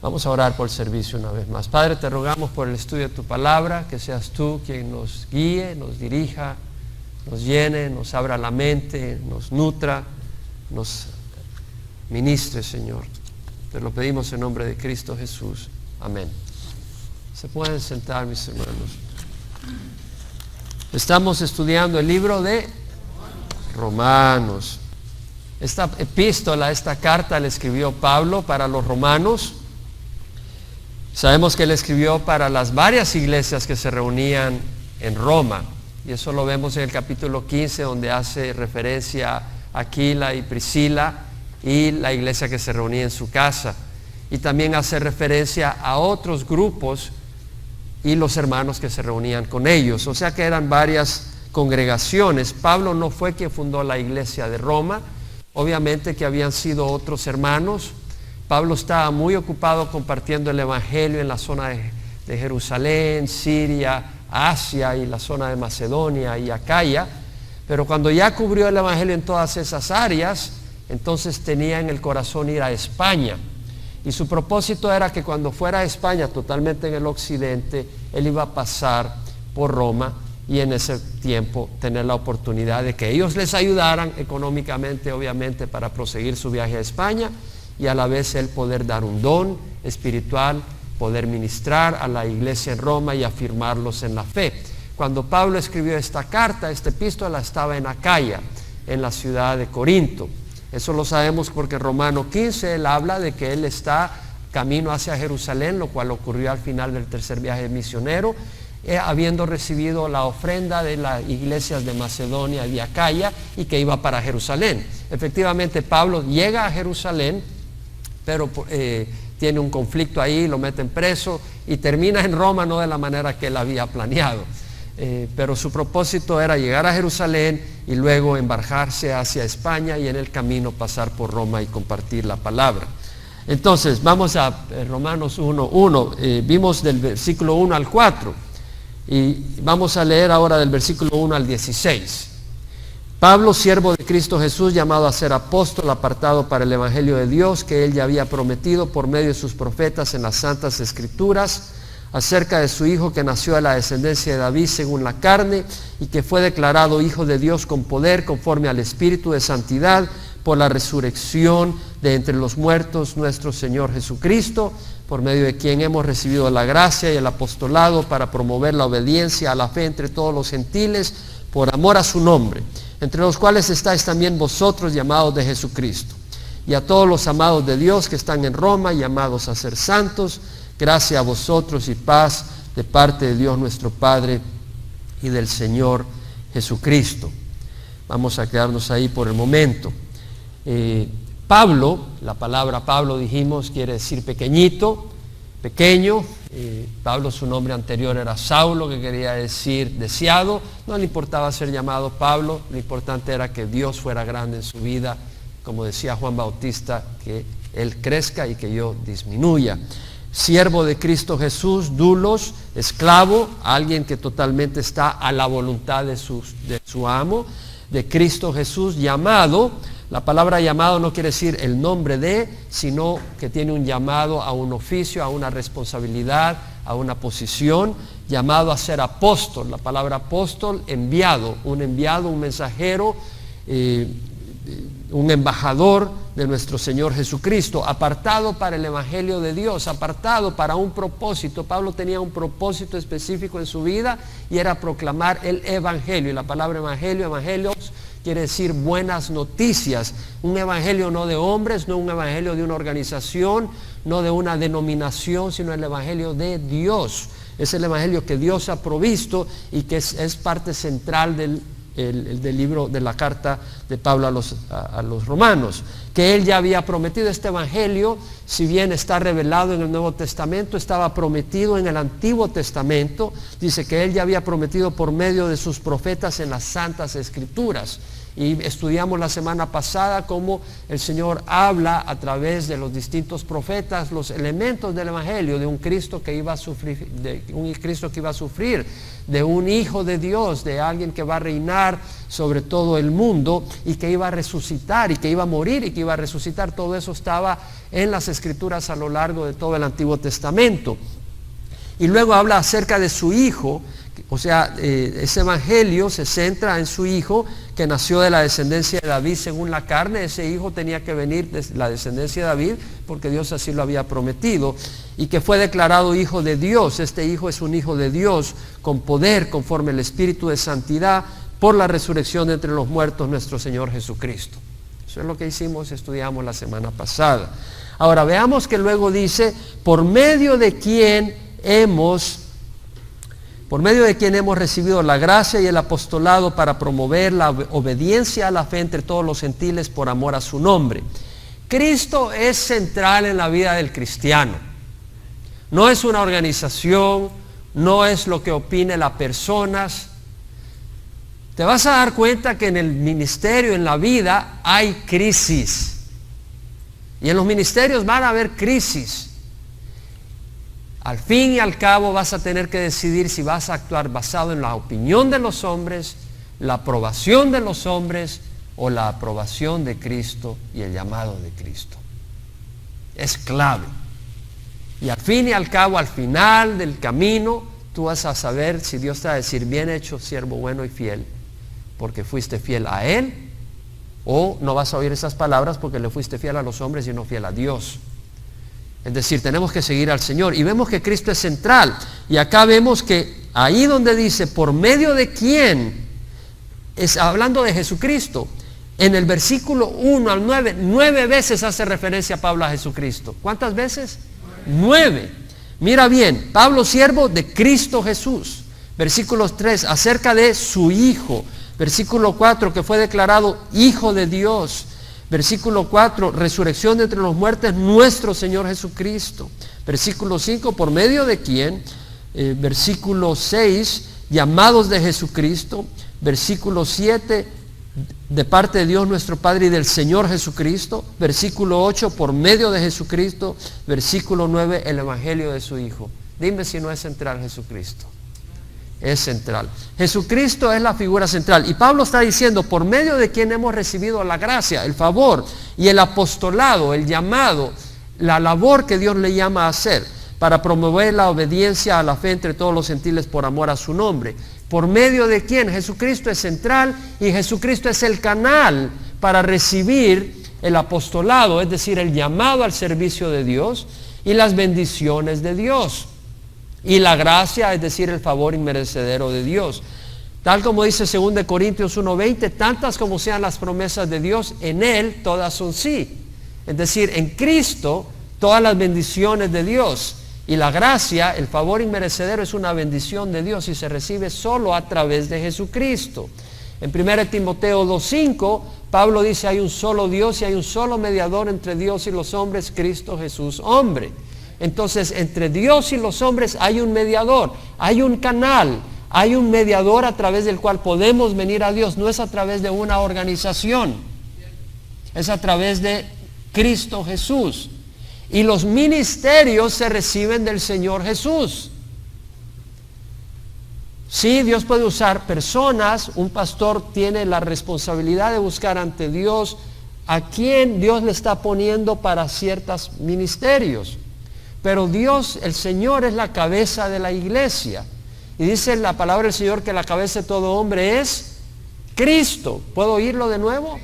Vamos a orar por el servicio una vez más. Padre, te rogamos por el estudio de tu palabra, que seas tú quien nos guíe, nos dirija, nos llene, nos abra la mente, nos nutra, nos ministre, Señor. Te lo pedimos en nombre de Cristo Jesús. Amén. Se pueden sentar, mis hermanos. Estamos estudiando el libro de Romanos. Esta epístola, esta carta la escribió Pablo para los romanos. Sabemos que él escribió para las varias iglesias que se reunían en Roma, y eso lo vemos en el capítulo 15, donde hace referencia a Aquila y Priscila y la iglesia que se reunía en su casa, y también hace referencia a otros grupos y los hermanos que se reunían con ellos, o sea que eran varias congregaciones. Pablo no fue quien fundó la iglesia de Roma, obviamente que habían sido otros hermanos. Pablo estaba muy ocupado compartiendo el evangelio en la zona de Jerusalén, Siria, Asia y la zona de Macedonia y Acaya, pero cuando ya cubrió el evangelio en todas esas áreas, entonces tenía en el corazón ir a España, y su propósito era que cuando fuera a España, totalmente en el occidente, él iba a pasar por Roma y en ese tiempo tener la oportunidad de que ellos les ayudaran económicamente, obviamente, para proseguir su viaje a España, y a la vez él poder dar un don espiritual, poder ministrar a la iglesia en Roma y afirmarlos en la fe. Cuando Pablo escribió esta carta, esta epístola, estaba en Acaya, en la ciudad de Corinto. Eso lo sabemos porque en Romano 15 él habla de que él está camino hacia Jerusalén, lo cual ocurrió al final del tercer viaje misionero, habiendo recibido la ofrenda de las iglesias de Macedonia y de Acaya, y que iba para Jerusalén. Efectivamente, Pablo llega a Jerusalén, pero tiene un conflicto ahí, lo meten preso y termina en Roma, no de la manera que él había planeado. Pero su propósito era llegar a Jerusalén y luego embarcarse hacia España y en el camino pasar por Roma y compartir la palabra. Entonces, vamos a Romanos 1:1. Vimos del versículo 1 al 4 y vamos a leer ahora del versículo 1 al 16. Pablo, siervo de Cristo Jesús, llamado a ser apóstol, apartado para el evangelio de Dios, que él ya había prometido por medio de sus profetas en las santas escrituras, acerca de su Hijo que nació de la descendencia de David según la carne, y que fue declarado Hijo de Dios con poder, conforme al Espíritu de santidad, por la resurrección de entre los muertos, nuestro Señor Jesucristo, por medio de quien hemos recibido la gracia y el apostolado para promover la obediencia a la fe entre todos los gentiles, por amor a su nombre, entre los cuales estáis también vosotros, llamados de Jesucristo. Y a todos los amados de Dios que están en Roma, llamados a ser santos, gracia a vosotros y paz de parte de Dios nuestro Padre y del Señor Jesucristo. Vamos a quedarnos ahí por el momento. Pablo, la palabra Pablo, dijimos, quiere decir pequeñito, pequeño. Pablo, su nombre anterior era Saulo, que quería decir deseado. No le importaba ser llamado Pablo, lo importante era que Dios fuera grande en su vida, como decía Juan Bautista, que él crezca y que yo disminuya. Siervo de Cristo Jesús, doulos, esclavo, alguien que totalmente está a la voluntad de su amo, de Cristo Jesús, llamado. La palabra llamado no quiere decir el nombre de, sino que tiene un llamado a un oficio, a una responsabilidad, a una posición, llamado a ser apóstol. La palabra apóstol, enviado, un mensajero, un embajador de nuestro Señor Jesucristo, apartado para el evangelio de Dios, apartado para un propósito. Pablo tenía un propósito específico en su vida y era proclamar el evangelio. Y la palabra evangelio, evangelios, quiere decir buenas noticias. Un evangelio no de hombres, no un evangelio de una organización, no de una denominación, sino el evangelio de Dios. Es el evangelio que Dios ha provisto y que es parte central del libro de la carta de Pablo a los romanos, que él ya había prometido. Este evangelio, si bien está revelado en el Nuevo Testamento, estaba prometido en el Antiguo Testamento. Dice que él ya había prometido por medio de sus profetas en las santas escrituras. Y estudiamos la semana pasada cómo el Señor habla a través de los distintos profetas los elementos del Evangelio de un Cristo que iba a sufrir, de un Hijo de Dios, de alguien que va a reinar sobre todo el mundo y que iba a resucitar y que iba a morir y que iba a resucitar. Todo eso estaba en las Escrituras a lo largo de todo el Antiguo Testamento. Y luego habla acerca de su Hijo, o sea, ese Evangelio se centra en su Hijo que nació de la descendencia de David según la carne. Ese Hijo tenía que venir de la descendencia de David porque Dios así lo había prometido, y que fue declarado Hijo de Dios. Este Hijo es un Hijo de Dios con poder conforme el Espíritu de santidad por la resurrección de entre los muertos, nuestro Señor Jesucristo. Eso es lo que estudiamos la semana pasada. Ahora veamos que luego dice, por medio de quien hemos recibido la gracia y el apostolado para promover la obediencia a la fe entre todos los gentiles por amor a su nombre. Cristo es central en la vida del cristiano. No es una organización, no es lo que opine las personas. Te vas a dar cuenta que en el ministerio, en la vida, hay crisis. Y en los ministerios van a haber crisis. Al fin y al cabo vas a tener que decidir si vas a actuar basado en la opinión de los hombres, la aprobación de los hombres o la aprobación de Cristo y el llamado de Cristo. Es clave. Y al fin y al cabo, al final del camino, tú vas a saber si Dios te va a decir, bien hecho, siervo bueno y fiel, porque fuiste fiel a Él, o no vas a oír esas palabras porque le fuiste fiel a los hombres y no fiel a Dios. Es decir, tenemos que seguir al Señor. Y vemos que Cristo es central. Y acá vemos que ahí donde dice, por medio de quién, es hablando de Jesucristo. En el versículo 1 al 9, 9 veces hace referencia a Pablo a Jesucristo. ¿Cuántas veces? 9. Mira bien, Pablo, siervo de Cristo Jesús. Versículo 3, acerca de su Hijo. Versículo 4, que fue declarado Hijo de Dios. Versículo 4, resurrección de entre los muertos, nuestro Señor Jesucristo. Versículo 5, por medio de quién. Versículo 6, llamados de Jesucristo. Versículo 7, de parte de Dios nuestro Padre y del Señor Jesucristo. Versículo 8, por medio de Jesucristo. Versículo 9, el Evangelio de su Hijo. Dime si no es central Jesucristo. Es central. Jesucristo es la figura central. Y Pablo está diciendo, por medio de quien hemos recibido la gracia, el favor y el apostolado, el llamado, la labor que Dios le llama a hacer para promover la obediencia a la fe entre todos los gentiles por amor a su nombre. Por medio de quien Jesucristo es central y Jesucristo es el canal para recibir el apostolado, es decir, el llamado al servicio de Dios y las bendiciones de Dios. Y la gracia, es decir, el favor inmerecedero de Dios. Tal como dice 2 Corintios 1:20, tantas como sean las promesas de Dios, en Él todas son sí. Es decir, en Cristo todas las bendiciones de Dios. Y la gracia, el favor inmerecedero, es una bendición de Dios y se recibe solo a través de Jesucristo. En 1 Timoteo 2:5, Pablo dice, hay un solo Dios y hay un solo mediador entre Dios y los hombres, Cristo Jesús, hombre. Entonces, entre Dios y los hombres hay un mediador, hay un canal, hay un mediador a través del cual podemos venir a Dios. No es a través de una organización, es a través de Cristo Jesús. Y los ministerios se reciben del Señor Jesús. Sí, Dios puede usar personas. Un pastor tiene la responsabilidad de buscar ante Dios a quien Dios le está poniendo para ciertos ministerios. Pero Dios, el Señor, es la cabeza de la iglesia. Y dice la palabra del Señor que la cabeza de todo hombre es Cristo. ¿Puedo oírlo de nuevo?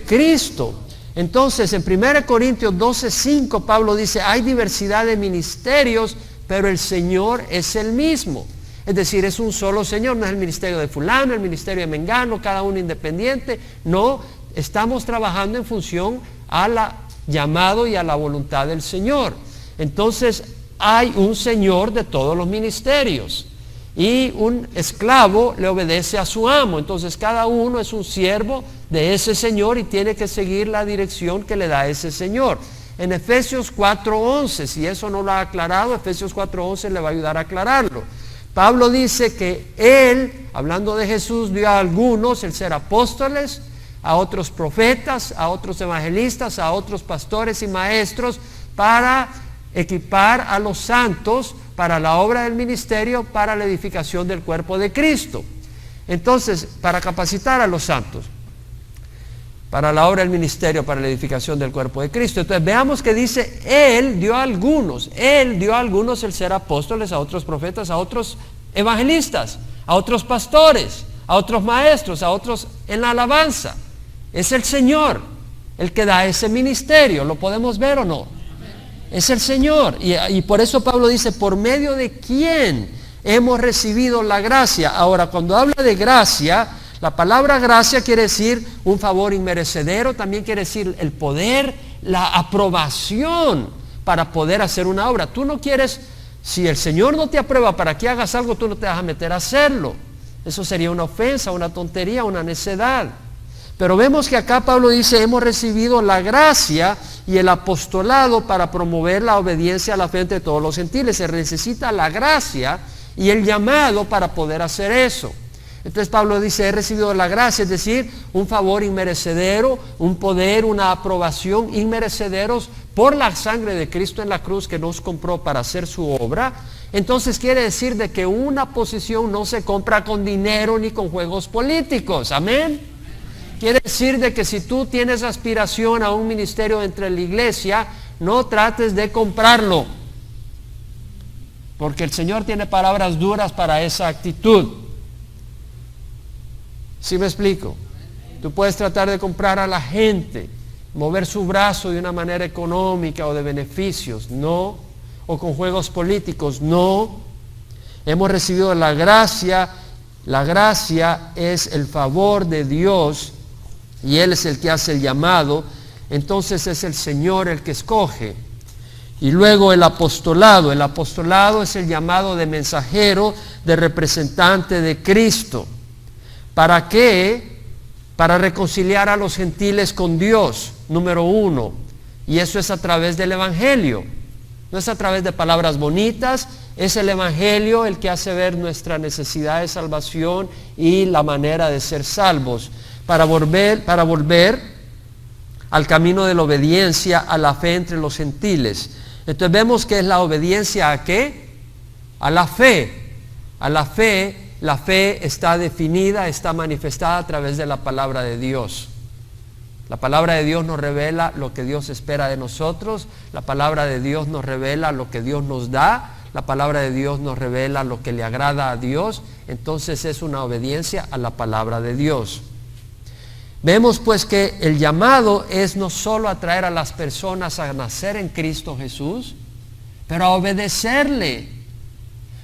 Cristo. Entonces, en 1 Corintios 12:5, Pablo dice, hay diversidad de ministerios, pero el Señor es el mismo. Es decir, es un solo Señor, no es el ministerio de fulano, el ministerio de mengano, cada uno independiente. No, estamos trabajando en función al llamado y a la voluntad del Señor. Entonces hay un Señor de todos los ministerios y un esclavo le obedece a su amo. Entonces cada uno es un siervo de ese Señor y tiene que seguir la dirección que le da ese Señor. En Efesios 4:11, si eso no lo ha aclarado, Efesios 4:11 le va a ayudar a aclararlo. Pablo dice que Él, hablando de Jesús, dio a algunos el ser apóstoles, a otros profetas, a otros evangelistas, a otros pastores y maestros, para equipar a los santos para la obra del ministerio, para la edificación del cuerpo de Cristo. Entonces, para capacitar a los santos para la obra del ministerio, para la edificación del cuerpo de Cristo. Entonces veamos que dice, Él dio a algunos el ser apóstoles, a otros profetas, a otros evangelistas, a otros pastores, a otros maestros, a otros en la alabanza. Es el Señor el que da ese ministerio. ¿Lo podemos ver o no? Es el Señor. Y por eso Pablo dice, ¿por medio de quién hemos recibido la gracia? Ahora, cuando habla de gracia, la palabra gracia quiere decir un favor inmerecedero, también quiere decir el poder, la aprobación para poder hacer una obra. Tú no quieres, si el Señor no te aprueba para que hagas algo, tú no te vas a meter a hacerlo. Eso sería una ofensa, una tontería, una necedad. Pero vemos que acá Pablo dice, hemos recibido la gracia y el apostolado para promover la obediencia a la fe entre todos los gentiles. Se necesita la gracia y el llamado para poder hacer eso. Entonces Pablo dice, he recibido la gracia, es decir, un favor inmerecedero, un poder, una aprobación inmerecederos por la sangre de Cristo en la cruz que nos compró para hacer su obra. Entonces quiere decir de que una posición no se compra con dinero ni con juegos políticos. Amén. Quiere decir de que si tú tienes aspiración a un ministerio entre la iglesia, no trates de comprarlo, porque el Señor tiene palabras duras para esa actitud. ¿Sí me explico? Tú puedes tratar de comprar a la gente, mover su brazo de una manera económica o de beneficios, no, o con juegos políticos, no. Hemos recibido la gracia es el favor de Dios y Él es el que hace el llamado, entonces es el Señor el que escoge. Y luego el apostolado es el llamado de mensajero, de representante de Cristo. ¿Para qué? Para reconciliar a los gentiles con Dios, número uno. Y eso es a través del Evangelio. No es a través de palabras bonitas, es el Evangelio el que hace ver nuestra necesidad de salvación y la manera de ser salvos. Para volver al camino de la obediencia, a la fe entre los gentiles. Entonces vemos que es la obediencia ¿a qué? A la fe. A la fe. La fe está definida, está manifestada a través de la palabra de Dios. La palabra de Dios nos revela lo que Dios espera de nosotros. La palabra de Dios nos revela lo que Dios nos da. La palabra de Dios nos revela lo que le agrada a Dios. Entonces es una obediencia a la palabra de Dios. Vemos pues que el llamado es no solo atraer a las personas a nacer en Cristo Jesús, pero a obedecerle.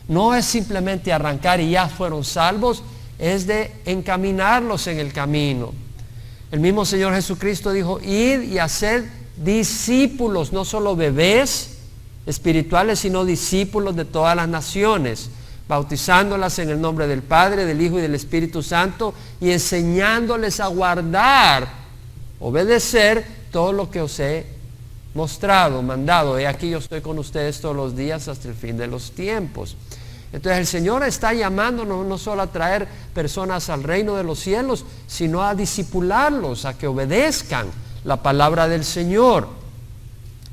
No es simplemente arrancar y ya fueron salvos, es de encaminarlos en el camino. El mismo Señor Jesucristo dijo, id y haced discípulos, no solo bebés espirituales, sino discípulos de todas las naciones, bautizándolas en el nombre del Padre, del Hijo y del Espíritu Santo, y enseñándoles a guardar, obedecer todo lo que os he mostrado, mandado. He aquí yo estoy con ustedes todos los días hasta el fin de los tiempos. Entonces el Señor está llamándonos no solo a traer personas al reino de los cielos, sino a discipularlos, a que obedezcan la palabra del Señor.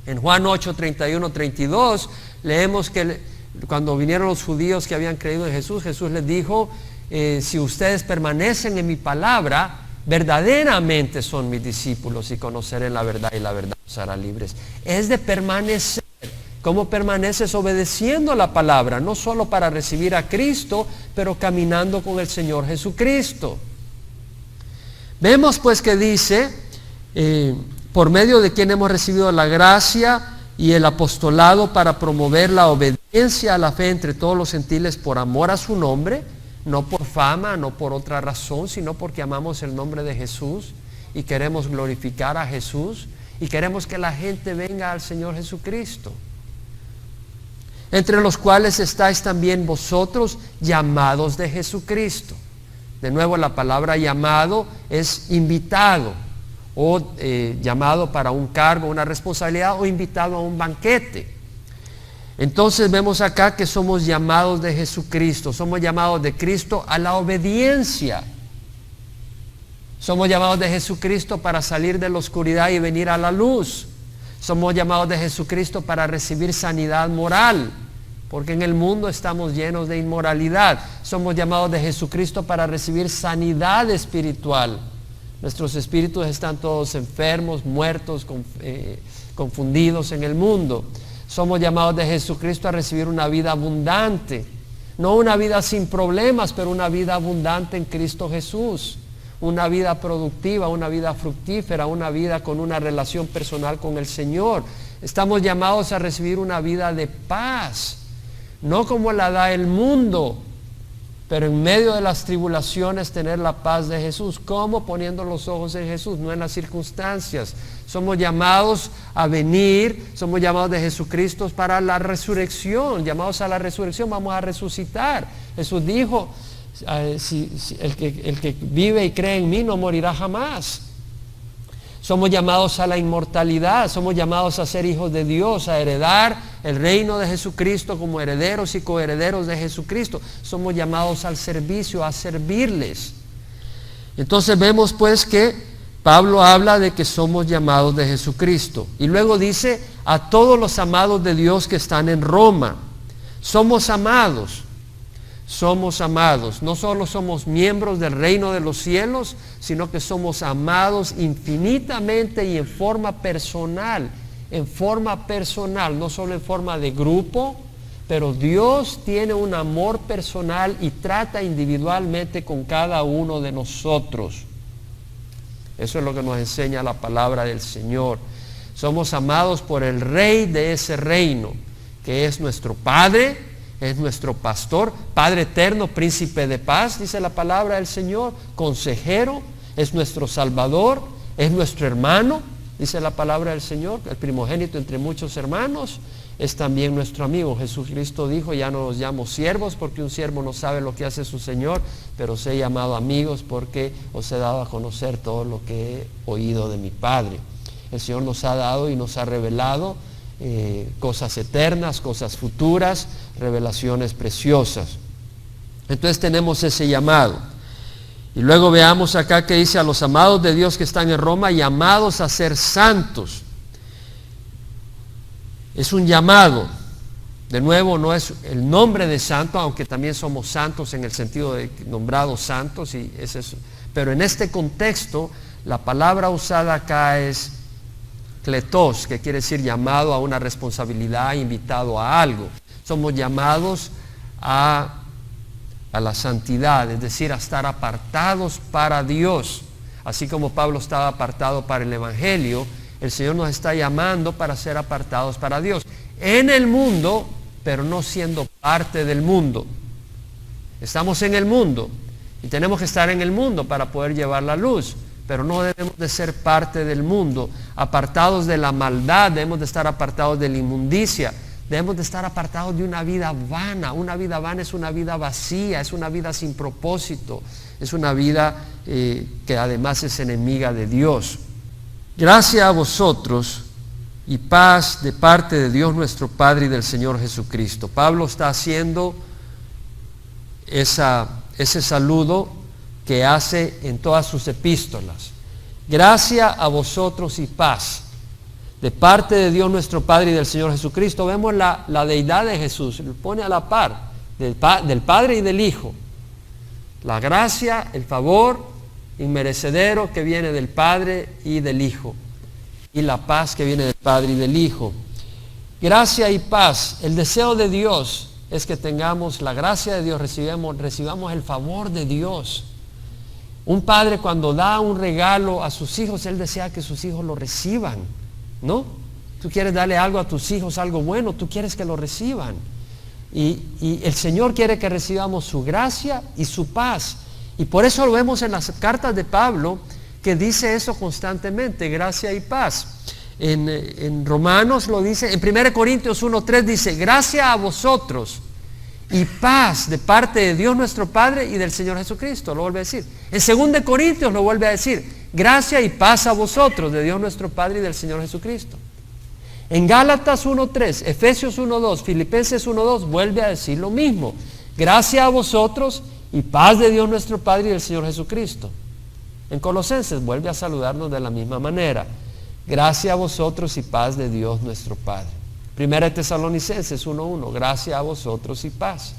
En Juan 8, 31, 32 leemos que cuando vinieron los judíos que habían creído en Jesús, Jesús les dijo, si ustedes permanecen en mi palabra, verdaderamente son mis discípulos y conocerán la verdad y la verdad os hará libres. Es de permanecer. ¿Cómo permaneces? Obedeciendo la palabra, no solo para recibir a Cristo, pero caminando con el Señor Jesucristo. Vemos pues que dice, por medio de quien hemos recibido la gracia y el apostolado para promover la obediencia a la fe entre todos los gentiles por amor a su nombre, no por fama, no por otra razón, sino porque amamos el nombre de Jesús y queremos glorificar a Jesús y queremos que la gente venga al Señor Jesucristo. Entre los cuales estáis también vosotros, llamados de Jesucristo. De nuevo, la palabra llamado es invitado, o llamado para un cargo, una responsabilidad, o invitado a un banquete. Entonces vemos acá que somos llamados de Jesucristo, somos llamados de Cristo a la obediencia. Somos llamados de Jesucristo para salir de la oscuridad y venir a la luz. Somos llamados de Jesucristo para recibir sanidad moral, porque en el mundo estamos llenos de inmoralidad. Somos llamados de Jesucristo para recibir sanidad espiritual. Nuestros espíritus están todos enfermos, muertos, confundidos en el mundo. Somos llamados de Jesucristo a recibir una vida abundante. No una vida sin problemas, pero una vida abundante en Cristo Jesús. Una vida productiva, una vida fructífera, una vida con una relación personal con el Señor. Estamos llamados a recibir una vida de paz, no como la da el mundo, pero en medio de las tribulaciones tener la paz de Jesús. ¿Cómo? Poniendo los ojos en Jesús, no en las circunstancias. Somos llamados a venir, somos llamados de Jesucristo para la resurrección. Llamados a la resurrección, vamos a resucitar. Jesús dijo, el que vive y cree en mí no morirá jamás. Somos llamados a la inmortalidad, somos llamados a ser hijos de Dios, a heredar el reino de Jesucristo como herederos y coherederos de Jesucristo. Somos llamados al servicio, a servirles. Entonces vemos pues que Pablo habla de que somos llamados de Jesucristo. Y luego dice a todos los amados de Dios que están en Roma. Somos amados. Somos amados, no solo somos miembros del reino de los cielos, sino que somos amados infinitamente y en forma personal, no solo en forma de grupo, pero Dios tiene un amor personal y trata individualmente con cada uno de nosotros. Eso es lo que nos enseña la palabra del Señor. Somos amados por el Rey de ese reino, que es nuestro Padre, es nuestro pastor, Padre eterno, príncipe de paz, dice la palabra del Señor, consejero, es nuestro Salvador, es nuestro hermano, dice la palabra del Señor, el primogénito entre muchos hermanos, es también nuestro amigo. Jesucristo dijo, ya no los llamo siervos porque un siervo no sabe lo que hace su Señor, pero os he llamado amigos porque os he dado a conocer todo lo que he oído de mi Padre. El Señor nos ha dado y nos ha revelado cosas eternas, cosas futuras, revelaciones preciosas. Entonces tenemos ese llamado. Y luego veamos acá que dice a los amados de Dios que están en Roma, llamados a ser santos. Es un llamado. De nuevo, no es el nombre de santo, aunque también somos santos en el sentido de nombrados santos, pero en este contexto la palabra usada acá es kletos, que quiere decir llamado a una responsabilidad, invitado a algo. Somos llamados a la santidad, es decir, a estar apartados para Dios. Así como Pablo estaba apartado para el Evangelio, el Señor nos está llamando para ser apartados para Dios. En el mundo, pero no siendo parte del mundo. Estamos en el mundo y tenemos que estar en el mundo para poder llevar la luz. Pero no debemos de ser parte del mundo, apartados de la maldad, debemos de estar apartados de la inmundicia, debemos de estar apartados de una vida vana. Una vida vana es una vida vacía, es una vida sin propósito, es una vida que además es enemiga de Dios. Gracia a vosotros y paz de parte de Dios nuestro Padre y del Señor Jesucristo. Pablo está haciendo ese saludo que hace en todas sus epístolas. Gracia a vosotros y paz de parte de Dios nuestro Padre y del Señor Jesucristo. Vemos la deidad de Jesús, lo pone a la par del Padre y del Hijo. La gracia, el favor inmerecedero que viene del Padre y del Hijo, y la paz que viene del Padre y del Hijo. Gracia y paz. El deseo de Dios es que tengamos la gracia de Dios, recibamos el favor de Dios. Un padre cuando da un regalo a sus hijos, él desea que sus hijos lo reciban, ¿no? Tú quieres darle algo a tus hijos, algo bueno, tú quieres que lo reciban. Y el Señor quiere que recibamos su gracia y su paz. Y por eso lo vemos en las cartas de Pablo, que dice eso constantemente, gracia y paz. En Romanos lo dice, en 1 Corintios 1:3 dice, gracia a vosotros y paz de parte de Dios nuestro Padre y del Señor Jesucristo, lo vuelve a decir. En 2 Corintios lo vuelve a decir, gracia y paz a vosotros de Dios nuestro Padre y del Señor Jesucristo. En Gálatas 1:3, Efesios 1:2, Filipenses 1:2 vuelve a decir lo mismo, gracia a vosotros y paz de Dios nuestro Padre y del Señor Jesucristo. En Colosenses vuelve a saludarnos de la misma manera. Gracia a vosotros y paz de Dios nuestro Padre. Primera de Tesalonicenses 1:1, gracia a vosotros y paz.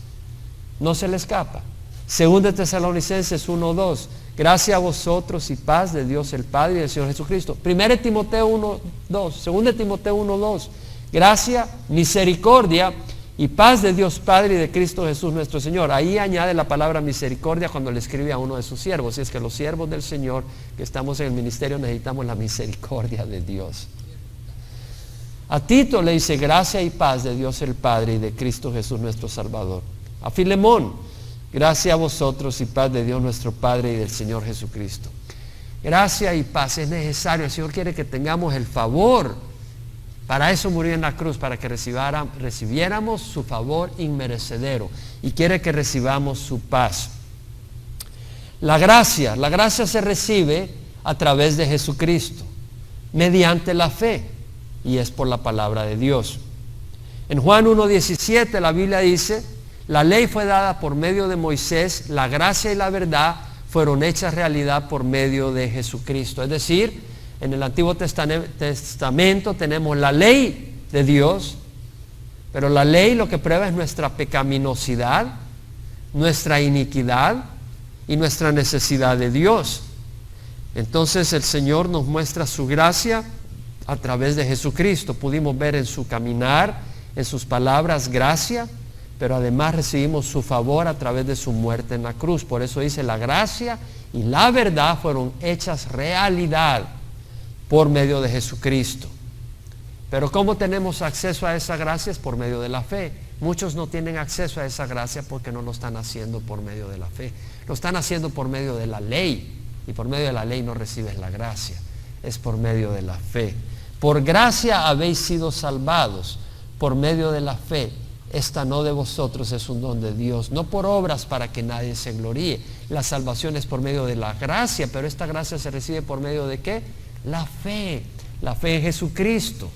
No se le escapa. Segunda de Tesalonicenses 1:2, gracia a vosotros y paz de Dios el Padre y del Señor Jesucristo. Primera de Timoteo 1:2, segunda de Timoteo 1:2, gracia, misericordia y paz de Dios Padre y de Cristo Jesús nuestro Señor. Ahí añade la palabra misericordia cuando le escribe a uno de sus siervos. Y es que los siervos del Señor que estamos en el ministerio necesitamos la misericordia de Dios. A Tito le dice gracia y paz de Dios el Padre y de Cristo Jesús nuestro Salvador. A Filemón, gracia a vosotros y paz de Dios nuestro Padre y del Señor Jesucristo. Gracia y paz es necesario. El Señor quiere que tengamos el favor. Para eso murió en la cruz, para que recibiéramos su favor inmerecedero. Y quiere que recibamos su paz. La gracia se recibe a través de Jesucristo, mediante la fe, y es por la palabra de Dios. En Juan 1:17 la Biblia dice, la ley fue dada por medio de Moisés, la gracia y la verdad fueron hechas realidad por medio de Jesucristo. Es decir, en el Antiguo Testamento tenemos la ley de Dios, pero la ley lo que prueba es nuestra pecaminosidad, nuestra iniquidad y nuestra necesidad de Dios. Entonces el Señor nos muestra su gracia a través de Jesucristo. Pudimos ver en su caminar, en sus palabras, gracia, pero además recibimos su favor a través de su muerte en la cruz. Por eso dice, la gracia y la verdad fueron hechas realidad por medio de Jesucristo. Pero ¿cómo tenemos acceso a esa gracia? Es por medio de la fe. Muchos no tienen acceso a esa gracia porque no lo están haciendo por medio de la fe. Lo están haciendo por medio de la ley. Y por medio de la ley no recibes la gracia. Es por medio de la fe. Por gracia habéis sido salvados por medio de la fe. Esta no de vosotros, es un don de Dios, no por obras para que nadie se gloríe. La salvación es por medio de la gracia, pero esta gracia se recibe por medio de ¿qué? La fe en Jesucristo.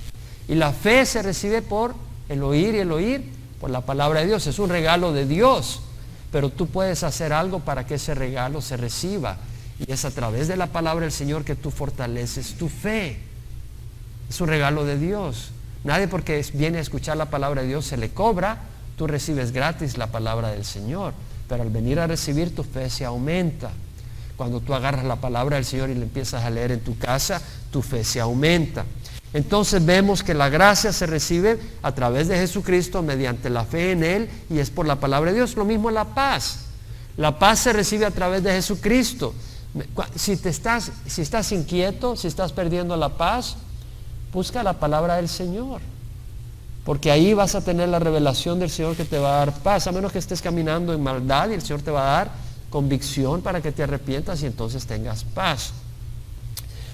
Y la fe se recibe por el oír por la palabra de Dios. Es un regalo de Dios, pero tú puedes hacer algo para que ese regalo se reciba. Y es a través de la palabra del Señor que tú fortaleces tu fe. Es un regalo de Dios. Nadie porque viene a escuchar la palabra de Dios se le cobra. Tú recibes gratis la palabra del Señor, pero al venir a recibir tu fe se aumenta. Cuando tú agarras la palabra del Señor y la empiezas a leer en tu casa, tu fe se aumenta. Entonces vemos que la gracia se recibe a través de Jesucristo mediante la fe en Él y es por la palabra de Dios. Lo mismo la paz. La paz se recibe a través de Jesucristo. Si estás inquieto, si estás perdiendo la paz, busca la palabra del Señor, porque ahí vas a tener la revelación del Señor que te va a dar paz, a menos que estés caminando en maldad y el Señor te va a dar convicción para que te arrepientas y entonces tengas paz.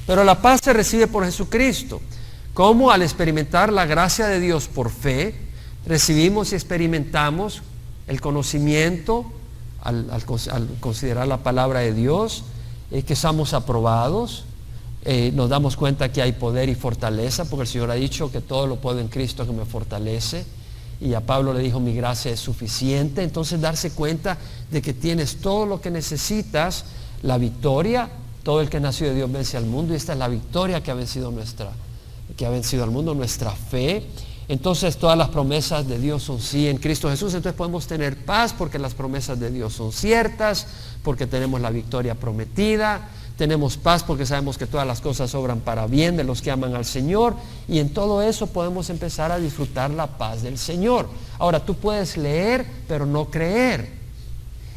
Pero la paz se recibe por Jesucristo. ¿Cómo? Al experimentar la gracia de Dios por fe, recibimos y experimentamos el conocimiento al considerar la palabra de Dios, que somos aprobados. Nos damos cuenta que hay poder y fortaleza, porque el Señor ha dicho que todo lo puedo en Cristo que me fortalece, y a Pablo le dijo, mi gracia es suficiente. Entonces darse cuenta de que tienes todo lo que necesitas, la victoria. Todo el que nació de Dios vence al mundo, y esta es la victoria que ha vencido al mundo, nuestra fe. Entonces todas las promesas de Dios son sí en Cristo Jesús. Entonces podemos tener paz porque las promesas de Dios son ciertas, porque tenemos la victoria prometida. Tenemos paz porque sabemos que todas las cosas obran para bien de los que aman al Señor, y en todo eso podemos empezar a disfrutar la paz del Señor. Ahora, tú puedes leer pero no creer,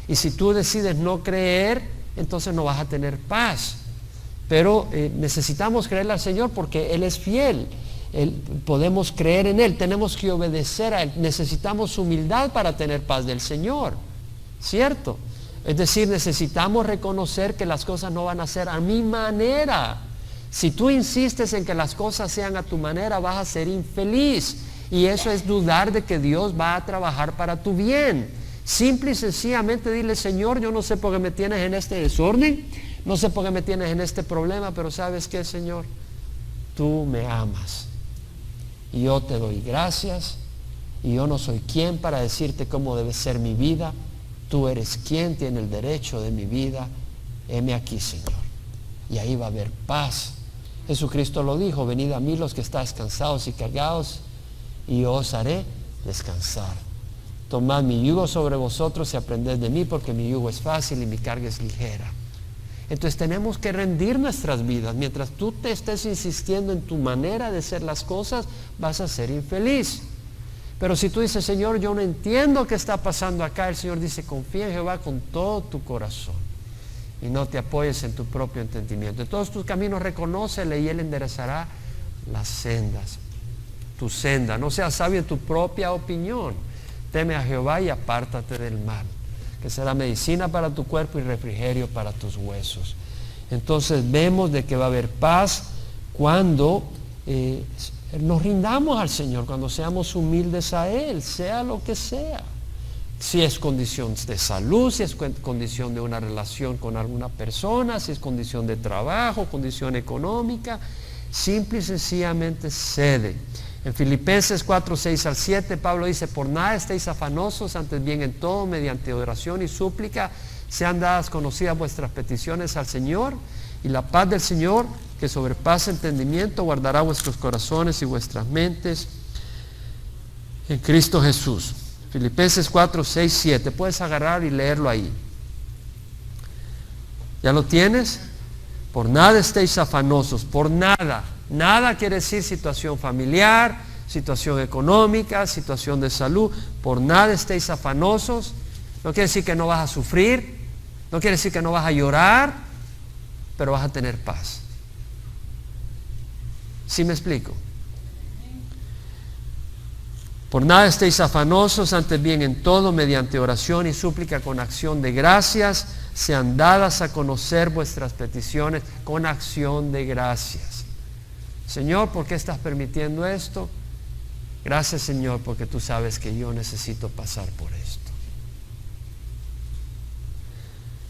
y si tú decides no creer, entonces no vas a tener paz. Pero necesitamos creerle al Señor porque Él es fiel. Podemos creer en Él, tenemos que obedecer a Él. Necesitamos humildad para tener paz del Señor, ¿cierto? Es decir, necesitamos reconocer que las cosas no van a ser a mi manera. Si tú insistes en que las cosas sean a tu manera, vas a ser infeliz. Y eso es dudar de que Dios va a trabajar para tu bien. Simple y sencillamente dile, Señor, yo no sé por qué me tienes en este desorden, no sé por qué me tienes en este problema, pero ¿sabes qué, Señor? Tú me amas. Y yo te doy gracias. Y yo no soy quien para decirte cómo debe ser mi vida. Tú eres quien tiene el derecho de mi vida. Heme aquí, Señor. y ahí va a haber paz. Jesucristo lo dijo: venid a mí los que estáis cansados y cargados, y yo os haré descansar. Tomad mi yugo sobre vosotros y aprended de mí, porque mi yugo es fácil y mi carga es ligera. Entonces tenemos que rendir nuestras vidas. Mientras tú te estés insistiendo en tu manera de hacer las cosas, vas a ser infeliz. Pero si tú dices: Señor, yo no entiendo qué está pasando acá, el Señor dice: confía en Jehová con todo tu corazón y no te apoyes en tu propio entendimiento. En todos tus caminos reconócele y Él enderezará las sendas, tu senda. No seas sabio en tu propia opinión. Teme a Jehová y apártate del mal, que será medicina para tu cuerpo y refrigerio para tus huesos. Entonces vemos de que va a haber paz cuando nos rindamos al Señor, cuando seamos humildes a Él, sea lo que sea. Si es condición de salud, si es condición de una relación con alguna persona, si es condición de trabajo, condición económica, simple y sencillamente cede. En Filipenses 4, 6 al 7, Pablo dice: por nada estéis afanosos, antes bien en todo, mediante oración y súplica, sean dadas conocidas vuestras peticiones al Señor, y la paz del Señor, que sobrepasa entendimiento, guardará vuestros corazones y vuestras mentes en Cristo Jesús. Filipenses 4, 6, 7. Puedes agarrar y leerlo ahí. ¿Ya lo tienes? Por nada estéis afanosos, por nada. Nada quiere decir situación familiar, situación económica, situación de salud. Por nada estéis afanosos. No quiere decir que no vas a sufrir, no quiere decir que no vas a llorar, pero vas a tener paz. ¿Sí me explico? Por nada estéis afanosos, antes bien en todo, mediante oración y súplica con acción de gracias, sean dadas a conocer vuestras peticiones con acción de gracias. Señor, ¿por qué estás permitiendo esto? Gracias, Señor, porque tú sabes que yo necesito pasar por esto.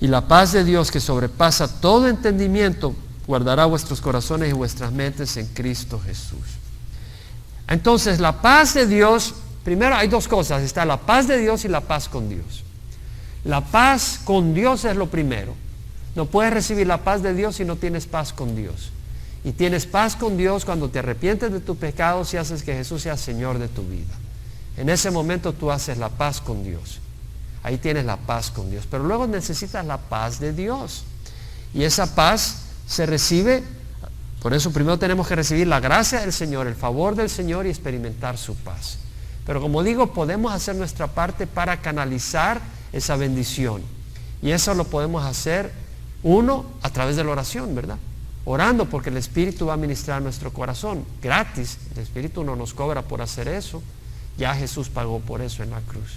Y la paz de Dios, que sobrepasa todo entendimiento, guardará vuestros corazones y vuestras mentes en Cristo Jesús. Entonces, la paz de Dios, primero hay dos cosas: está la paz de Dios y la paz con Dios. La paz con Dios es lo primero. No puedes recibir la paz de Dios si no tienes paz con Dios. Y tienes paz con Dios cuando te arrepientes de tus pecados y haces que Jesús sea Señor de tu vida. En ese momento tú haces la paz con Dios. Ahí tienes la paz con Dios. Pero luego necesitas la paz de Dios. Y esa paz se recibe. Por eso primero tenemos que recibir la gracia del Señor, el favor del Señor, y experimentar su paz. Pero como digo, podemos hacer nuestra parte para canalizar esa bendición. Y eso lo podemos hacer, uno, a través de la oración, ¿verdad? Orando, porque el Espíritu va a ministrar nuestro corazón gratis. El Espíritu no nos cobra por hacer eso. Ya Jesús pagó por eso en la cruz.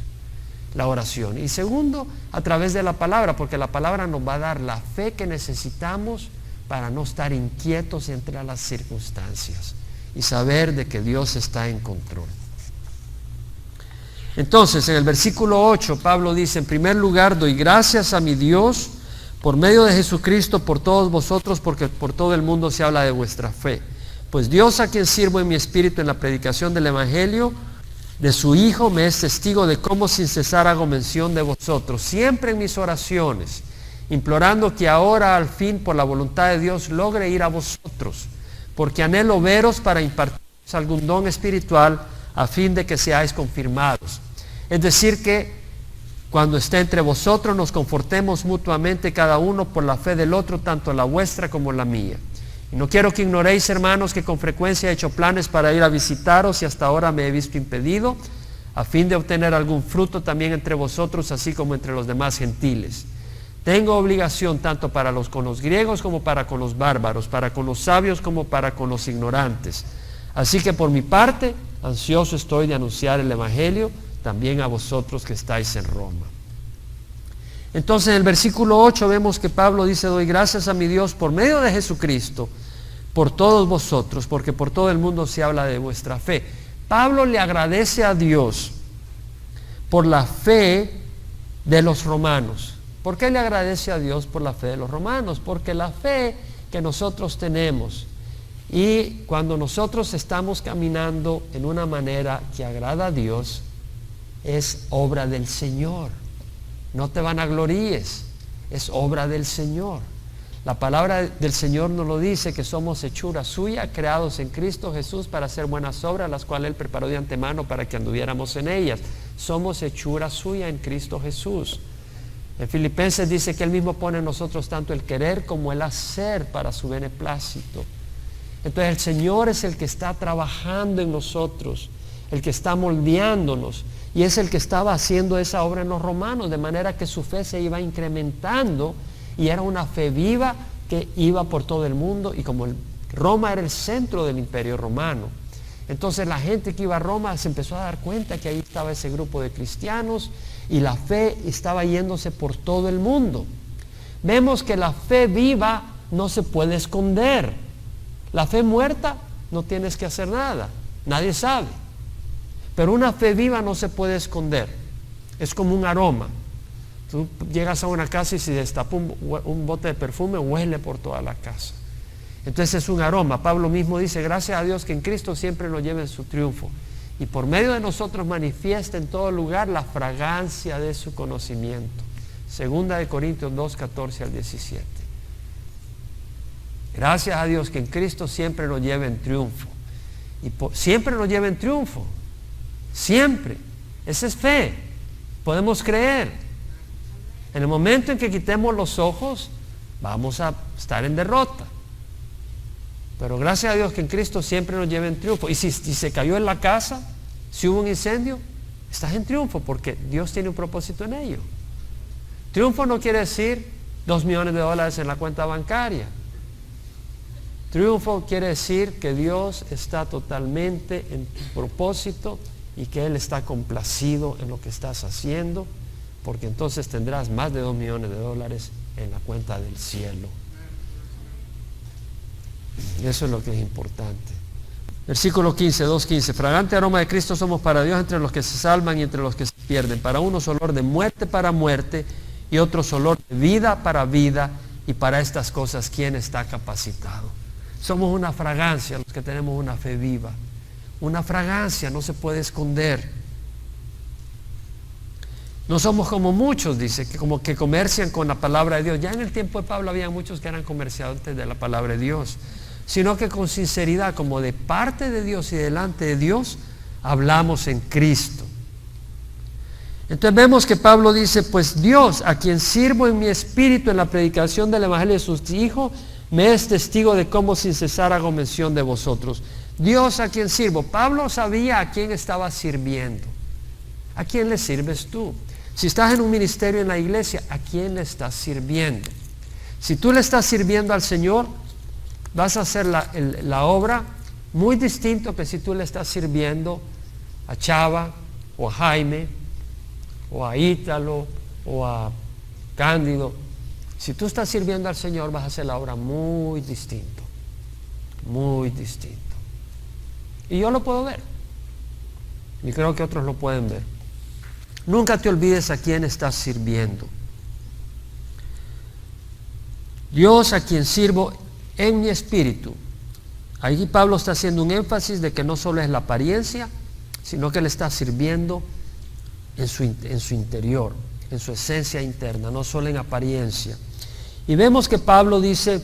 La oración. Y segundo, a través de la palabra, porque la palabra nos va a dar la fe que necesitamos para no estar inquietos entre las circunstancias y saber de que Dios está en control. Entonces, en el versículo 8, Pablo dice: en primer lugar, doy gracias a mi Dios por medio de Jesucristo por todos vosotros, porque por todo el mundo se habla de vuestra fe. Pues Dios, a quien sirvo en mi espíritu en la predicación del Evangelio de su Hijo, me es testigo de cómo sin cesar hago mención de vosotros, siempre en mis oraciones, implorando que ahora al fin por la voluntad de Dios logre ir a vosotros, porque anhelo veros para impartiros algún don espiritual a fin de que seáis confirmados. Es decir, que cuando esté entre vosotros nos confortemos mutuamente cada uno por la fe del otro, tanto la vuestra como la mía. Y no quiero que ignoréis, hermanos, que con frecuencia he hecho planes para ir a visitaros y hasta ahora me he visto impedido, a fin de obtener algún fruto también entre vosotros, así como entre los demás gentiles. Tengo obligación tanto para con los griegos como para con los bárbaros, para con los sabios como para con los ignorantes. Así que por mi parte, ansioso estoy de anunciar el Evangelio también a vosotros que estáis en Roma. Entonces en el versículo 8 vemos que Pablo dice: doy gracias a mi Dios por medio de Jesucristo por todos vosotros, porque por todo el mundo se habla de vuestra fe. Pablo le agradece a Dios por la fe de los romanos. ¿Por qué le agradece a Dios por la fe de los romanos? Porque la fe que nosotros tenemos, y cuando nosotros estamos caminando en una manera que agrada a Dios, es obra del Señor. No te vanagloríes, es obra del Señor. La palabra del Señor nos lo dice, que somos hechura suya, creados en Cristo Jesús para hacer buenas obras, las cuales Él preparó de antemano para que anduviéramos en ellas. Somos hechura suya en Cristo Jesús. En Filipenses dice que Él mismo pone en nosotros tanto el querer como el hacer para su beneplácito. Entonces el Señor es el que está trabajando en nosotros, el que está moldeándonos, y es el que estaba haciendo esa obra en los romanos, de manera que su fe se iba incrementando y era una fe viva que iba por todo el mundo. Y como Roma era el centro del imperio romano, entonces la gente que iba a Roma se empezó a dar cuenta que ahí estaba ese grupo de cristianos y la fe estaba yéndose por todo el mundo. Vemos que la fe viva no se puede esconder. La fe muerta no tienes que hacer nada, nadie sabe. Pero una fe viva no se puede esconder, es como un aroma. Tú llegas a una casa y si destapa un bote de perfume, huele por toda la casa. Entonces es un aroma. Pablo mismo dice, gracias a Dios que en Cristo siempre nos lleva en su triunfo y por medio de nosotros manifiesta en todo lugar la fragancia de su conocimiento. Segunda de Corintios 2, 14 al 17. Gracias a Dios que en Cristo siempre nos lleva en triunfo. Y siempre nos lleva en triunfo. Siempre. Esa es fe. Podemos creer. En el momento en que quitemos los ojos, vamos a estar en derrota. Pero gracias a Dios que en Cristo siempre nos lleva en triunfo. Y si se cayó en la casa, si hubo un incendio, estás en triunfo porque Dios tiene un propósito en ello. Triunfo no quiere decir $2 millones en la cuenta bancaria. Triunfo quiere decir que Dios está totalmente en tu propósito y que Él está complacido en lo que estás haciendo, porque entonces tendrás más de $2 millones en la cuenta del cielo. Eso es lo que es importante. Versículo 15, 2:15. Fragante aroma de Cristo somos para Dios entre los que se salvan y entre los que se pierden. Para unos olor de muerte para muerte y otros olor de vida para vida, y para estas cosas ¿quién está capacitado? Somos una fragancia los que tenemos una fe viva. Una fragancia, no se puede esconder. No somos como muchos, dice, que como que comercian con la palabra de Dios. Ya en el tiempo de Pablo había muchos que eran comerciantes de la palabra de Dios, sino que con sinceridad, como de parte de Dios y delante de Dios, hablamos en Cristo. Entonces vemos que Pablo dice, pues Dios, a quien sirvo en mi espíritu en la predicación del evangelio de su Hijo, me es testigo de cómo sin cesar hago mención de vosotros. Dios, a quien sirvo. Pablo sabía a quién estaba sirviendo. ¿A quién le sirves tú? Si estás en un ministerio en la iglesia, ¿a quién le estás sirviendo? Si tú le estás sirviendo al Señor, vas a hacer la obra muy distinto que si tú le estás sirviendo a Chava o a Jaime o a Ítalo o a Cándido. Si tú estás sirviendo al Señor, vas a hacer la obra muy distinto, muy distinto. Y yo lo puedo ver, y creo que otros lo pueden ver. Nunca te olvides a quién estás sirviendo. Dios, a quien sirvo en mi espíritu. Ahí Pablo está haciendo un énfasis de que no solo es la apariencia, sino que le está sirviendo en su interior, en su esencia interna, no solo en apariencia. Y vemos que Pablo dice,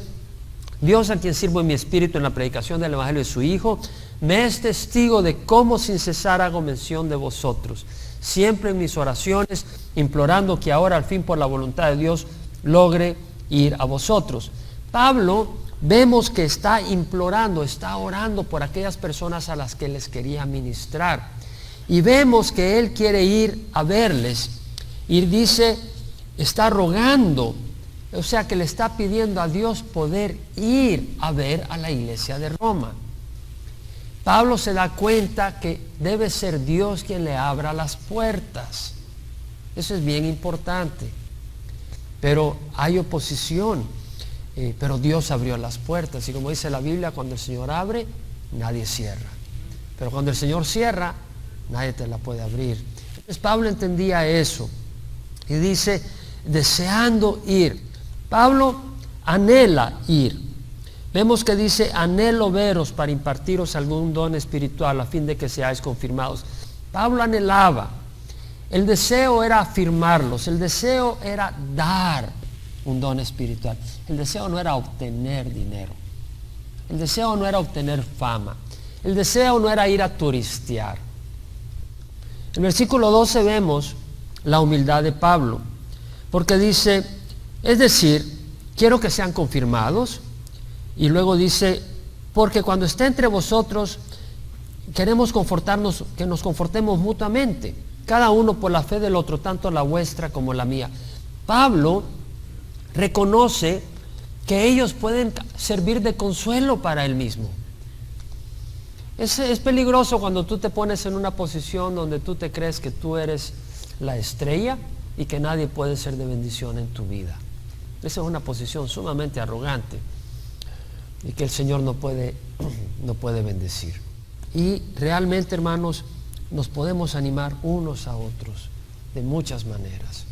Dios, a quien sirvo en mi espíritu en la predicación del evangelio de su Hijo, me es testigo de cómo sin cesar hago mención de vosotros, siempre en mis oraciones, implorando que ahora al fin por la voluntad de Dios logre ir a vosotros. Pablo vemos que está implorando, está orando por aquellas personas a las que les quería ministrar, y vemos que él quiere ir a verles, y dice, está rogando, o sea que le está pidiendo a Dios poder ir a ver a la iglesia de Roma. Pablo se da cuenta que debe ser Dios quien le abra las puertas. Eso es bien importante. Pero hay oposición, pero Dios abrió las puertas. Y como dice la Biblia, cuando el Señor abre, nadie cierra. Pero cuando el Señor cierra, nadie te la puede abrir. Entonces Pablo entendía eso. Y dice, deseando ir. Pablo anhela ir. Vemos que dice, anhelo veros para impartiros algún don espiritual a fin de que seáis confirmados. Pablo anhelaba. El deseo era afirmarlos, el deseo era dar un don espiritual. El deseo no era obtener dinero. El deseo no era obtener fama. El deseo no era ir a turistear. En el versículo 12 vemos la humildad de Pablo, porque dice, es decir, quiero que sean confirmados, y luego dice, porque cuando esté entre vosotros, queremos confortarnos, que nos confortemos mutuamente, cada uno por la fe del otro, tanto la vuestra como la mía. Pablo reconoce que ellos pueden servir de consuelo para él mismo. Es peligroso cuando tú te pones en una posición donde tú te crees que tú eres la estrella y que nadie puede ser de bendición en tu vida. Esa es una posición sumamente arrogante y que el Señor no puede bendecir. Y realmente, hermanos, nos podemos animar unos a otros de muchas maneras.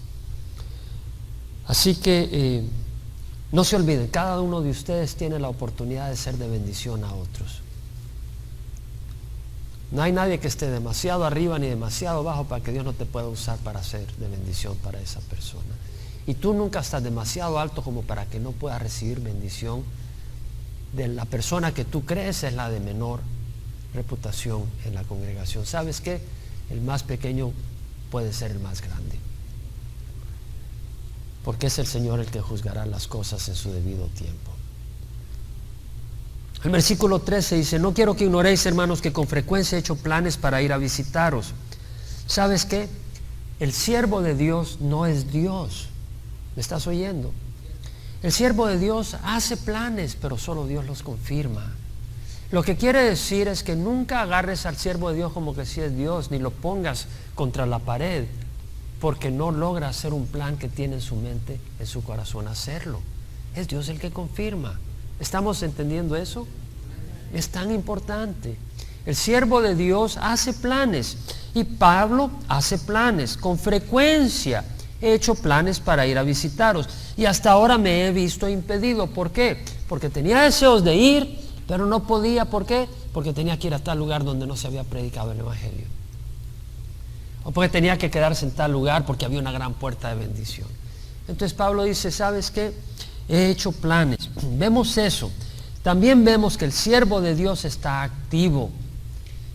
Así que no se olviden, cada uno de ustedes tiene la oportunidad de ser de bendición a otros. No hay nadie que esté demasiado arriba ni demasiado abajo para que Dios no te pueda usar para ser de bendición para esa persona. Y tú nunca estás demasiado alto como para que no puedas recibir bendición de la persona que tú crees es la de menor reputación en la congregación. ¿Sabes qué? El más pequeño puede ser el más grande, porque es el Señor el que juzgará las cosas en su debido tiempo. El versículo 13 dice, no quiero que ignoréis, hermanos, que con frecuencia he hecho planes para ir a visitaros. ¿Sabes qué? El siervo de Dios no es Dios. ¿Me estás oyendo? El siervo de Dios hace planes, pero solo Dios los confirma. Lo que quiere decir es que nunca agarres al siervo de Dios como que sí es Dios, ni lo pongas contra la pared, porque no logra hacer un plan que tiene en su mente, en su corazón, hacerlo. Es Dios el que confirma. ¿Estamos entendiendo eso? Es tan importante. El siervo de Dios hace planes, y Pablo hace planes. Con frecuencia he hecho planes para ir a visitaros, y hasta ahora me he visto impedido. ¿Por qué? Porque tenía deseos de ir, pero no podía. ¿Por qué? Porque tenía que ir a tal lugar donde no se había predicado el Evangelio, o porque tenía que quedarse en tal lugar porque había una gran puerta de bendición. Entonces Pablo dice, ¿sabes qué? He hecho planes. Vemos eso. También vemos que el siervo de Dios está activo.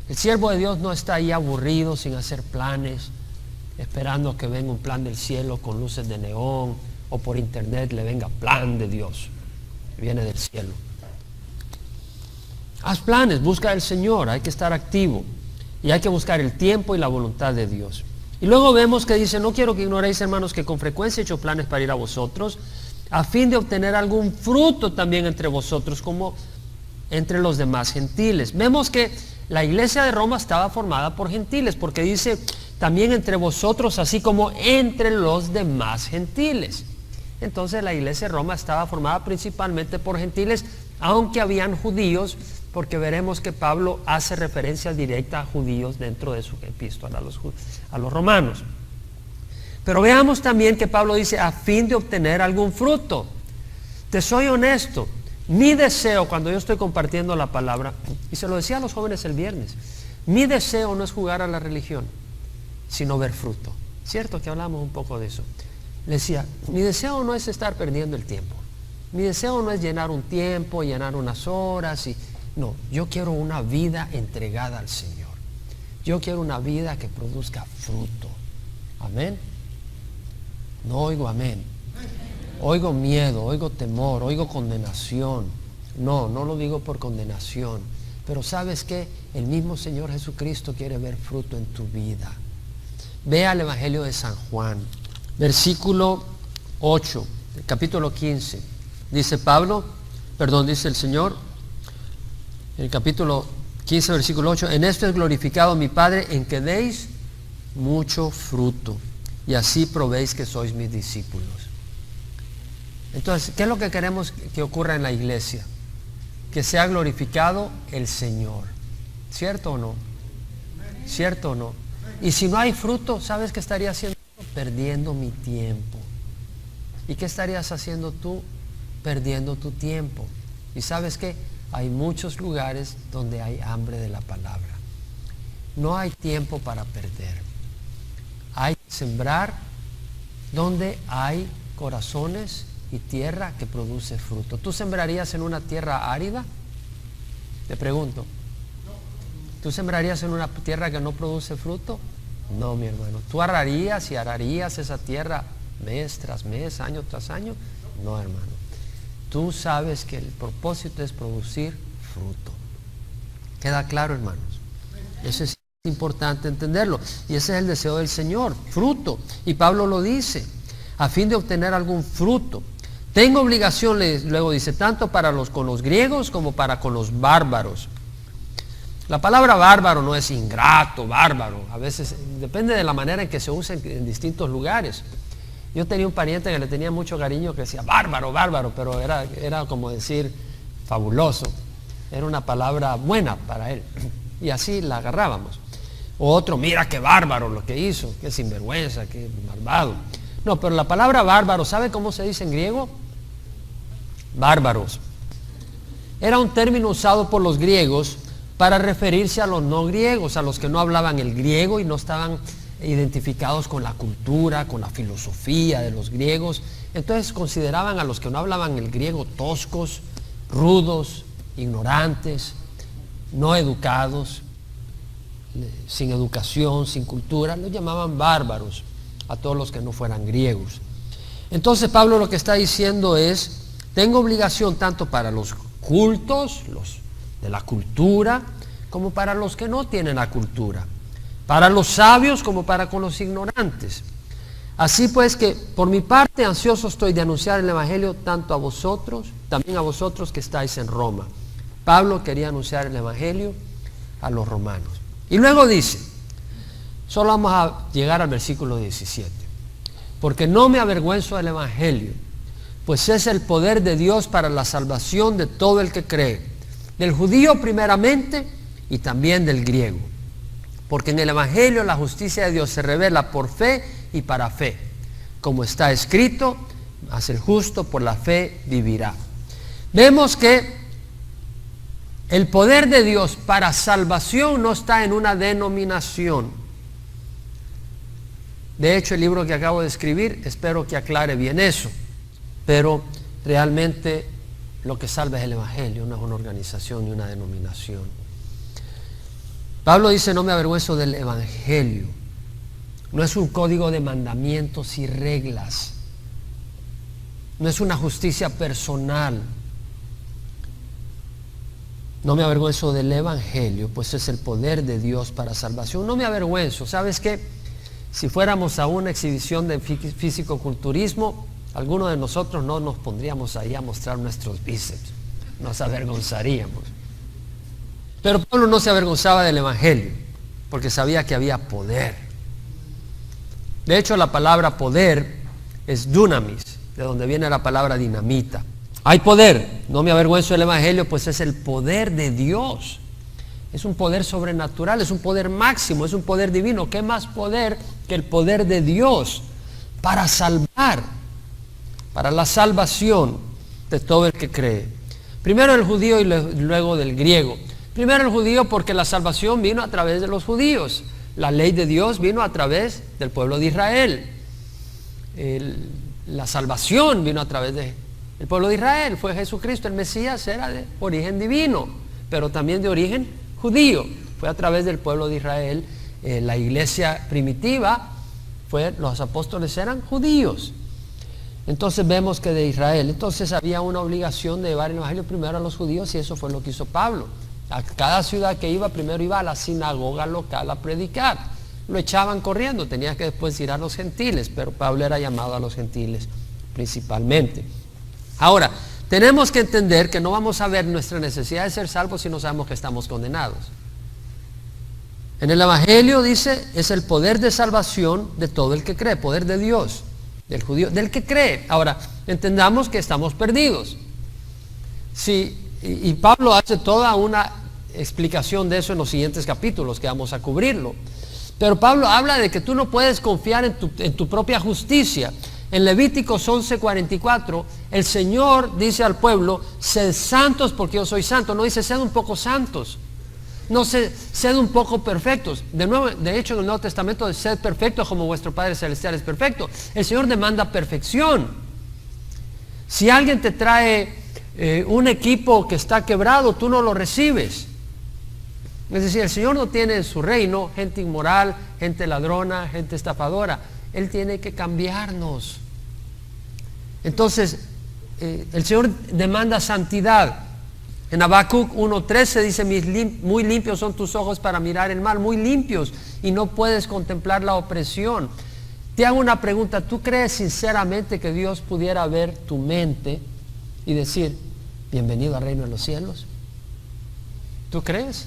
El siervo de Dios no está ahí aburrido sin hacer planes, esperando que venga un plan del cielo con luces de neón, o por internet le venga plan de Dios, viene del cielo. Haz planes, busca al Señor, hay que estar activo y hay que buscar el tiempo y la voluntad de Dios. Y luego vemos que dice, no quiero que ignoréis, hermanos, que con frecuencia he hecho planes para ir a vosotros, a fin de obtener algún fruto también entre vosotros, como entre los demás gentiles. Vemos que la iglesia de Roma estaba formada por gentiles, porque dice también entre vosotros, así como entre los demás gentiles. Entonces la iglesia de Roma estaba formada principalmente por gentiles, aunque habían judíos, porque veremos que Pablo hace referencia directa a judíos dentro de su epístola a los romanos. Pero veamos también que Pablo dice, a fin de obtener algún fruto. Te soy honesto, mi deseo cuando yo estoy compartiendo la palabra, y se lo decía a los jóvenes el viernes, mi deseo no es jugar a la religión, sino ver fruto. ¿Cierto que hablamos un poco de eso? Le decía, mi deseo no es estar perdiendo el tiempo. Mi deseo no es llenar un tiempo, llenar unas horas. No, yo quiero una vida entregada al Señor. Yo quiero una vida que produzca fruto. Amén. No oigo amén. Oigo miedo, oigo temor, oigo condenación. No lo digo por condenación. Pero ¿sabes qué? El mismo Señor Jesucristo quiere ver fruto en tu vida. Ve al Evangelio de San Juan, versículo 8, capítulo 15. Dice dice el Señor, en el capítulo 15, versículo 8, en esto es glorificado mi Padre, en que deis mucho fruto, y así probéis que sois mis discípulos. Entonces, ¿qué es lo que queremos que ocurra en la iglesia? Que sea glorificado el Señor. ¿Cierto o no? ¿Cierto o no? Y si no hay fruto, ¿sabes qué estaría haciendo? Perdiendo mi tiempo. ¿Y qué estarías haciendo tú? Perdiendo tu tiempo. ¿Y sabes qué? Hay muchos lugares donde hay hambre de la palabra. No hay tiempo para perder. Hay que sembrar donde hay corazones y tierra que produce fruto. ¿Tú sembrarías en una tierra árida? Te pregunto. ¿Tú sembrarías en una tierra que no produce fruto? No, mi hermano. ¿Tú ararías y ararías esa tierra mes tras mes, año tras año? No, hermano. Tú sabes que el propósito es producir fruto. ¿Queda claro, hermanos? Eso es importante entenderlo. Y ese es el deseo del Señor, fruto. Y Pablo lo dice, a fin de obtener algún fruto. Tengo obligación, luego dice, tanto con los griegos como para con los bárbaros. La palabra bárbaro no es ingrato, bárbaro. A veces depende de la manera en que se usa en distintos lugares. Yo tenía un pariente que le tenía mucho cariño que decía bárbaro, bárbaro, pero era como decir fabuloso. Era una palabra buena para él. Y así la agarrábamos. O otro, mira qué bárbaro lo que hizo, qué sinvergüenza, qué malvado. No, pero la palabra bárbaro, ¿sabe cómo se dice en griego? Bárbaros. Era un término usado por los griegos para referirse a los no griegos, a los que no hablaban el griego y no estaban identificados con la cultura, con la filosofía de los griegos. Entonces consideraban a los que no hablaban el griego toscos, rudos, ignorantes, no educados, sin educación, sin cultura. Los llamaban bárbaros a todos los que no fueran griegos. Entonces Pablo lo que está diciendo es, tengo obligación tanto para los cultos, los de la cultura, como para los que no tienen la cultura, para los sabios como para con los ignorantes. Así pues que por mi parte ansioso estoy de anunciar el evangelio tanto a vosotros, también a vosotros que estáis en Roma. Pablo quería anunciar el evangelio a los romanos. Y luego dice, solo vamos a llegar al versículo 17, porque no me avergüenzo del evangelio, pues es el poder de Dios para la salvación de todo el que cree, del judío primeramente y también del griego. Porque en el evangelio la justicia de Dios se revela por fe y para fe. Como está escrito, mas el justo por la fe vivirá. Vemos que el poder de Dios para salvación no está en una denominación. De hecho, el libro que acabo de escribir, espero que aclare bien eso. Pero realmente lo que salva es el evangelio, no es una organización ni una denominación. Pablo dice, no me avergüenzo del evangelio. No es un código de mandamientos y reglas. No es una justicia personal. No me avergüenzo del evangelio, pues es el poder de Dios para salvación. No me avergüenzo. ¿Sabes qué? Si fuéramos a una exhibición de físico-culturismo, algunos de nosotros no nos pondríamos ahí a mostrar nuestros bíceps. Nos avergonzaríamos. Pero Pablo no se avergonzaba del evangelio, porque sabía que había poder. De hecho, la palabra poder es dunamis, de donde viene la palabra dinamita. Hay poder, no me avergüenzo del evangelio, pues es el poder de Dios. Es un poder sobrenatural, es un poder máximo, es un poder divino. ¿Qué más poder que el poder de Dios para salvar, para la salvación de todo el que cree? Primero el judío y luego del griego. Primero el judío porque la salvación vino a través de los judíos. La ley de Dios vino a través del pueblo de Israel. La salvación vino a través del pueblo de Israel. Fue Jesucristo, el Mesías, era de origen divino, pero también de origen judío. Fue a través del pueblo de Israel. La iglesia primitiva, los apóstoles eran judíos. Entonces vemos que de Israel, entonces había una obligación de llevar el evangelio primero a los judíos, y eso fue lo que hizo Pablo. A cada ciudad que iba, primero iba a la sinagoga local a predicar. Lo echaban corriendo, tenía que después ir a los gentiles, pero Pablo era llamado a los gentiles principalmente. Ahora, tenemos que entender que no vamos a ver nuestra necesidad de ser salvos si no sabemos que estamos condenados. En el evangelio dice, es el poder de salvación de todo el que cree, poder de Dios, del judío, del que cree. Ahora, entendamos que estamos perdidos. Y Pablo hace toda una explicación de eso en los siguientes capítulos que vamos a cubrirlo. Pero Pablo habla de que tú no puedes confiar en tu propia justicia. En Levíticos 11:44, el Señor dice al pueblo, sed santos porque yo soy santo. No dice, sed un poco santos. No, sed un poco perfectos. De hecho, en el Nuevo Testamento dice, sed perfectos como vuestro Padre Celestial es perfecto. El Señor demanda perfección. Si alguien te trae un equipo que está quebrado, tú no lo recibes. Es decir, el Señor no tiene en su reino gente inmoral, gente ladrona, gente estafadora. Él tiene que cambiarnos. Entonces, el Señor demanda santidad. En Habacuc 1:13 dice, muy limpios son tus ojos para mirar el mal, muy limpios, y no puedes contemplar la opresión. Te hago una pregunta, ¿tú crees sinceramente que Dios pudiera ver tu mente y decir, bienvenido al reino de los cielos? ¿Tú crees?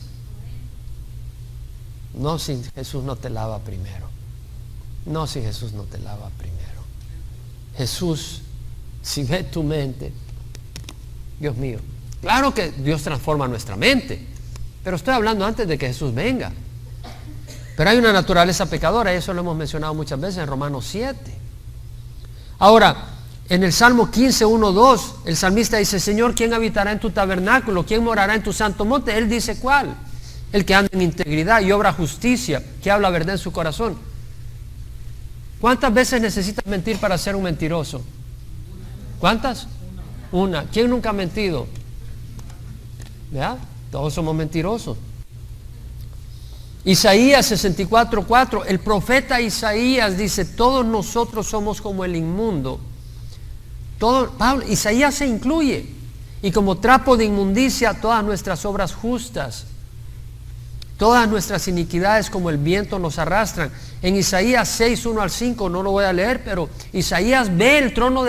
No, si Jesús no te lava primero. No, si Jesús no te lava primero. Jesús, si ve tu mente, Dios mío, claro que Dios transforma nuestra mente, pero estoy hablando antes de que Jesús venga. Pero hay una naturaleza pecadora, y eso lo hemos mencionado muchas veces en Romanos 7. Ahora, en el Salmo 15, 1, 2, el salmista dice, Señor, ¿quién habitará en tu tabernáculo? ¿Quién morará en tu santo monte? Él dice, ¿cuál? El que anda en integridad y obra justicia, que habla verdad en su corazón. ¿Cuántas veces necesitas mentir para ser un mentiroso? ¿Cuántas? Una. ¿Quién nunca ha mentido? ¿Verdad? Todos somos mentirosos. Isaías 64:4, el profeta Isaías dice, todos nosotros somos como el inmundo. Isaías se incluye. Y como trapo de inmundicia todas nuestras obras justas. Todas nuestras iniquidades como el viento nos arrastran. En Isaías 6, 1 al 5, no lo voy a leer, pero Isaías ve el trono de